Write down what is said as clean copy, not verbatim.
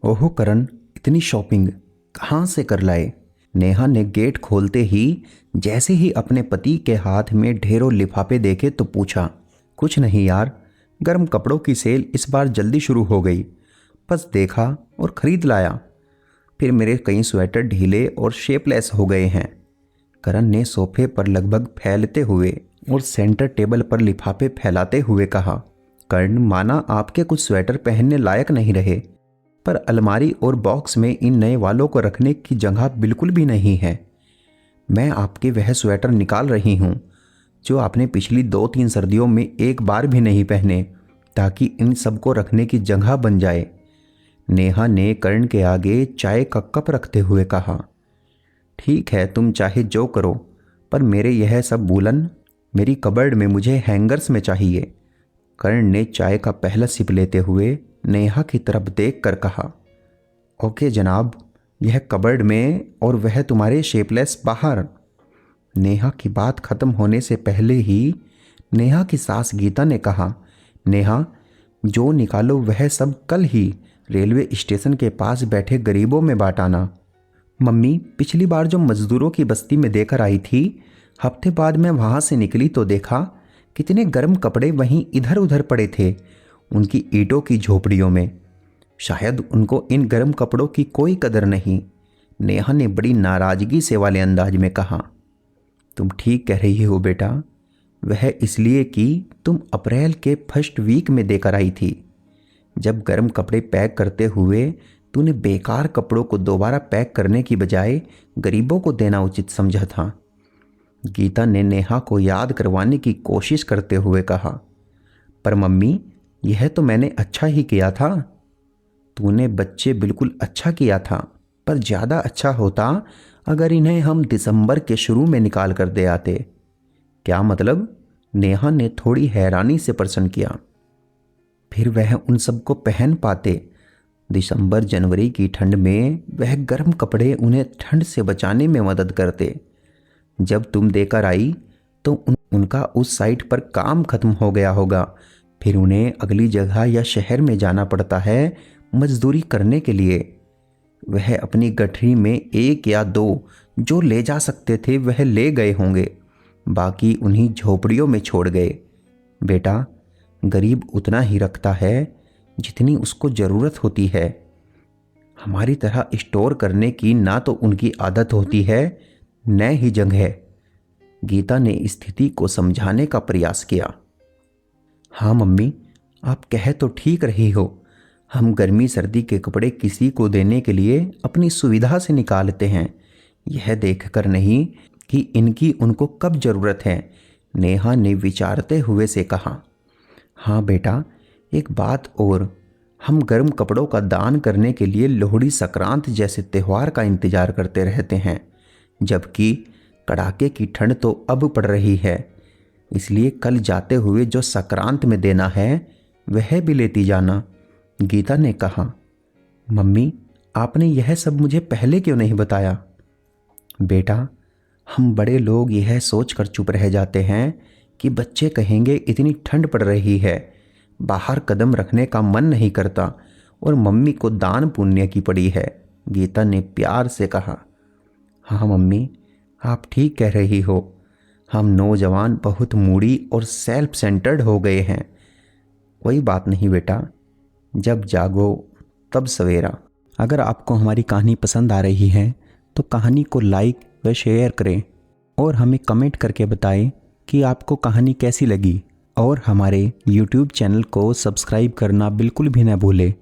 ओहो करण, इतनी शॉपिंग कहाँ से कर लाए? नेहा ने गेट खोलते ही जैसे ही अपने पति के हाथ में ढेरों लिफाफे देखे तो पूछा। कुछ नहीं यार, गर्म कपड़ों की सेल इस बार जल्दी शुरू हो गई, बस देखा और ख़रीद लाया। फिर मेरे कई स्वेटर ढीले और शेपलेस हो गए हैं। करण ने सोफे पर लगभग फैलते हुए और सेंटर टेबल पर लिफाफे फैलाते हुए कहा। कर्ण, माना आपके कुछ स्वेटर पहनने लायक नहीं रहे, पर अलमारी और बॉक्स में इन नए वालों को रखने की जगह बिल्कुल भी नहीं है। मैं आपके वह स्वेटर निकाल रही हूँ जो आपने पिछली 2-3 सर्दियों में एक बार भी नहीं पहने, ताकि इन सबको रखने की जगह बन जाए। नेहा ने कर्ण के आगे चाय का कप रखते हुए कहा। ठीक है, तुम चाहे जो करो, पर मेरे यह सब वूलन मेरी कबर्ड में मुझे हैंगर्स में चाहिए। कर्ण ने चाय का पहला सिप लेते हुए नेहा की तरफ देख कर कहा। ओके जनाब, यह कबर्ड में और वह तुम्हारे शेपलेस बाहर। नेहा की बात खत्म होने से पहले ही नेहा की सास गीता ने कहा। नेहा, जो निकालो वह सब कल ही रेलवे स्टेशन के पास बैठे गरीबों में बांटाना। मम्मी, पिछली बार जो मजदूरों की बस्ती में देकर आई थी, हफ्ते बाद मैं वहाँ से निकली तो देखा कितने गर्म कपड़े वहीं इधर उधर पड़े थे उनकी ईंटों की झोपड़ियों में। शायद उनको इन गर्म कपड़ों की कोई कदर नहीं। नेहा ने बड़ी नाराजगी से वाले अंदाज में कहा। तुम ठीक कह रही हो बेटा, वह इसलिए कि तुम अप्रैल के फर्स्ट वीक में देकर आई थी, जब गर्म कपड़े पैक करते हुए तूने बेकार कपड़ों को दोबारा पैक करने की बजाय गरीबों को देना उचित समझा था। गीता ने नेहा को याद करवाने की कोशिश करते हुए कहा। पर मम्मी, यह तो मैंने अच्छा ही किया था। तूने बच्चे बिल्कुल अच्छा किया था, पर ज़्यादा अच्छा होता अगर इन्हें हम दिसंबर के शुरू में निकाल कर दे आते। क्या मतलब? नेहा ने थोड़ी हैरानी से प्रश्न किया। फिर वह उन सबको पहन पाते। दिसंबर जनवरी की ठंड में वह गर्म कपड़े उन्हें ठंड से बचाने में मदद करते। जब तुम देकर आई तो उनका उस साइट पर काम खत्म हो गया होगा, फिर उन्हें अगली जगह या शहर में जाना पड़ता है मजदूरी करने के लिए। वह अपनी गठरी में 1 या 2 जो ले जा सकते थे वह ले गए होंगे, बाकी उन्हीं झोपड़ियों में छोड़ गए। बेटा, गरीब उतना ही रखता है जितनी उसको ज़रूरत होती है। हमारी तरह स्टोर करने की ना तो उनकी आदत होती है न ही जगह। गीता ने स्थिति को समझाने का प्रयास किया। हाँ मम्मी, आप कह तो ठीक रही हो। हम गर्मी सर्दी के कपड़े किसी को देने के लिए अपनी सुविधा से निकालते हैं, यह देखकर नहीं कि इनकी उनको कब ज़रूरत है। नेहा ने विचारते हुए से कहा। हाँ बेटा, एक बात और, हम गर्म कपड़ों का दान करने के लिए लोहड़ी संक्रांत जैसे त्यौहार का इंतजार करते रहते हैं, जबकि कड़ाके की ठंड तो अब पड़ रही है। इसलिए कल जाते हुए जो संक्रांत में देना है वह भी लेती जाना। गीता ने कहा। मम्मी, आपने यह सब मुझे पहले क्यों नहीं बताया? बेटा, हम बड़े लोग यह सोचकर चुप रह जाते हैं कि बच्चे कहेंगे इतनी ठंड पड़ रही है, बाहर कदम रखने का मन नहीं करता और मम्मी को दान पुण्य की पड़ी है। गीता ने प्यार से कहा। हाँ मम्मी, आप ठीक कह रही हो। हम नौजवान बहुत मूडी और सेल्फ सेंटर्ड हो गए हैं। कोई बात नहीं बेटा, जब जागो तब सवेरा। अगर आपको हमारी कहानी पसंद आ रही है तो कहानी को लाइक व शेयर करें और हमें कमेंट करके बताएं कि आपको कहानी कैसी लगी, और हमारे YouTube चैनल को सब्सक्राइब करना बिल्कुल भी न भूलें।